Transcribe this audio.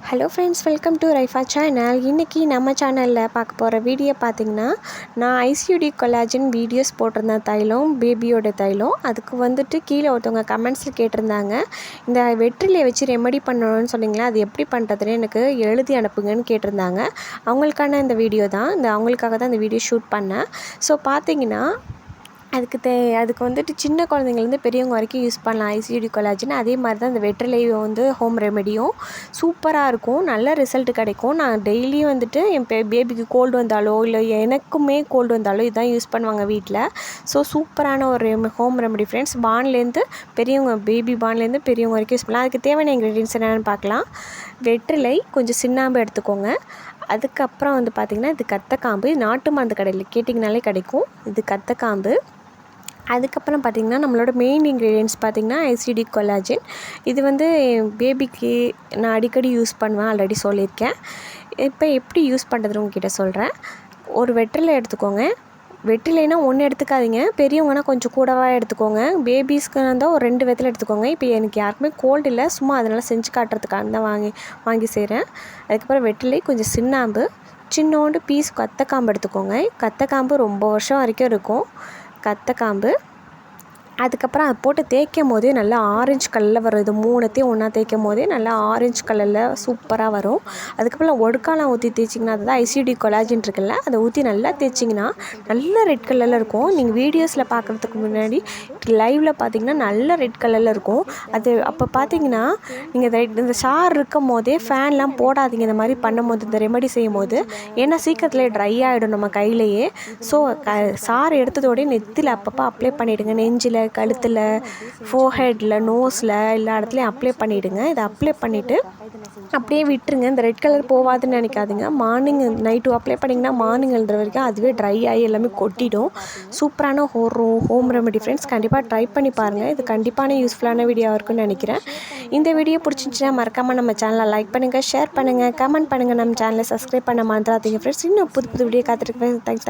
Hello friends, welcome to Raifa channel. இன்றைக்கி நம்ம சேனலில் பார்க்க போகிற வீடியோ பார்த்திங்கன்னா, நான் ஐசியூடி கொலாஜன் வீடியோஸ் போட்டிருந்தேன். தைலம், பேபியோட தைலம். அதுக்கு வந்துட்டு கீழே ஒருத்தவங்க கமெண்ட்ஸில் கேட்டிருந்தாங்க, இந்த வெற்றிலையை வச்சு ரெமெடி பண்ணணும்னு சொன்னீங்களா, அது எப்படி பண்ணுறதுன்னு எனக்கு எழுதி அனுப்புங்கன்னு கேட்டிருந்தாங்க. அவங்களுக்கான இந்த வீடியோ தான், அவங்களுக்காக தான் இந்த வீடியோ ஷூட் பண்ணேன். ஸோ பார்த்திங்கன்னா, அதுக்கு வந்துட்டு சின்ன குழந்தைங்கள்லேருந்து பெரியவங்க வரைக்கும் யூஸ் பண்ணலாம் ஐசியூடி கொலாஜன். அதே மாதிரி தான் இந்த வெற்றிலையும் வந்து ஹோம் ரெமெடியும் சூப்பராக இருக்கும், நல்ல ரிசல்ட் கிடைக்கும். நான் டெய்லியும் வந்துட்டு என் பேபிக்கு கோல்டு வந்தாலோ இல்லை எனக்குமே கோல்டு வந்தாலோ இதுதான் யூஸ் பண்ணுவாங்க வீட்டில். ஸோ சூப்பரான ஒரு ஹோம் ரெமெடி ஃப்ரெண்ட்ஸ். பான்லேருந்து பெரியவங்க, பேபி பான்லேருந்து பெரியவங்க வரைக்கும் யூஸ் பண்ணலாம். அதுக்கு தேவையான இன்க்ரீடியன்ஸ் என்னென்னு பார்க்கலாம். வெற்றிலை, கொஞ்சம் சின்னாம்பு எடுத்துக்கோங்க. அதுக்கப்புறம் வந்து பார்த்திங்கன்னா, இது கத்தக்காம்பு. நாட்டு மருந்து கடையில் கேட்டிங்கனாலே கிடைக்கும். இது கத்தக்காம்பு. அதுக்கப்புறம் பார்த்திங்கன்னா, நம்மளோட மெயின் இன்க்ரீடியன்ட்ஸ் பார்த்திங்கன்னா ஐசிடி கொலாஜன். இது வந்து பேபிக்கு நான் அடிக்கடி யூஸ் பண்ணுவேன், ஆல்ரெடி சொல்லியிருக்கேன். இப்போ எப்படி யூஸ் பண்ணுறதுன்னு உங்ககிட்ட சொல்கிறேன். ஒரு வெற்றிலை எடுத்துக்கோங்க. வெற்றிலைனா ஒன்று எடுத்துக்காதீங்க, பெரியவங்கன்னா கொஞ்சம் கூடவா எடுத்துக்கோங்க. பேபிஸ்க்கு இருந்தால் ஒரு 2 வெற்றிலை எடுத்துக்கோங்க. இப்போ எனக்கு யாருக்குமே கோல்டு இல்லை, சும்மா அதனால் செஞ்சு காட்டுறதுக்காக தான் வாங்கி செய்கிறேன். அதுக்கப்புறம் வெற்றிலை, கொஞ்சம் சின்னாம்பு, சின்னோண்டு பீஸ் கத்தக்காம்பு எடுத்துக்கோங்க. கத்தக்காம்பு ரொம்ப வருஷம் வரைக்கும் இருக்கும். கத்தக்காம்பு. அதுக்கப்புறம் அதை போட்டு தேய்க்கும் போதே நல்லா ஆரஞ்சு கலரில் வரும். இது 3த்தையும் ஒன்றா தேய்க்கும் போதே நல்லா ஆரஞ்சு கலரில் சூப்பராக வரும். அதுக்கப்புறம் ஒடுக்காலாம் ஊற்றி தேய்ச்சிங்கன்னா, அதுதான் ஐசிடி கொலாஜன் இருக்குல்ல, அதை ஊற்றி நல்லா தேய்ச்சிங்கன்னா நல்லா ரெட் கலரில் இருக்கும். நீங்கள் வீடியோஸில் பார்க்குறதுக்கு முன்னாடி லைவில் பார்த்தீங்கன்னா நல்லா ரெட் கலரில் இருக்கும். அது அப்போ பார்த்தீங்கன்னா, நீங்கள் இந்த சார் இருக்கும் போதே ஃபேன்லாம் போடாதீங்க இந்த மாதிரி பண்ணும்போது, இந்த ரெமெடி செய்யும் போது. ஏன்னா சீக்கிரத்தில் ட்ரை ஆகிடும் நம்ம கையிலையே. ஸோ சார் எடுத்ததோடய நெத்தியில் அப்பப்போ அப்ளை பண்ணிவிடுங்க. நெஞ்சில், கழுத்தில், ஃபோர்ஹெட்டில், நோஸில் எல்லா இடத்துலையும் அப்ளை பண்ணிவிடுங்க. இதை அப்ளை பண்ணிவிட்டு அப்படியே விட்டுருங்க. இந்த ரெட் கலர் போகாதுன்னு நினைக்காதீங்க. மார்னிங் நைட்டு அப்ளை பண்ணிங்கன்னா மார்னிங் எழுதுற வரைக்கும் அதுவே ட்ரை ஆகி எல்லாமே கொட்டிடும். சூப்பரான ஹோம் ரெமெடி ஃப்ரெண்ட்ஸ். கண்டிப்பாக ட்ரை பண்ணி பாருங்கள். இது கண்டிப்பான யூஸ்ஃபுல்லான வீடியோவாக இருக்குன்னு நினைக்கிறேன். இந்த வீடியோ பிடிச்சிருந்துச்சுன்னா மறக்காமல் நம்ம சேனலை லைக் பண்ணுங்கள், ஷேர் பண்ணுங்கள், கமெண்ட் பண்ணுங்கள். நம்ம சேனலை சப்ஸ்கிரைப் பண்ண மறந்துடாதீங்க ஃப்ரெண்ட்ஸ். இன்னும் புது வீடியோ காத்துட்ருக்கேன். தேங்க்ஸ்.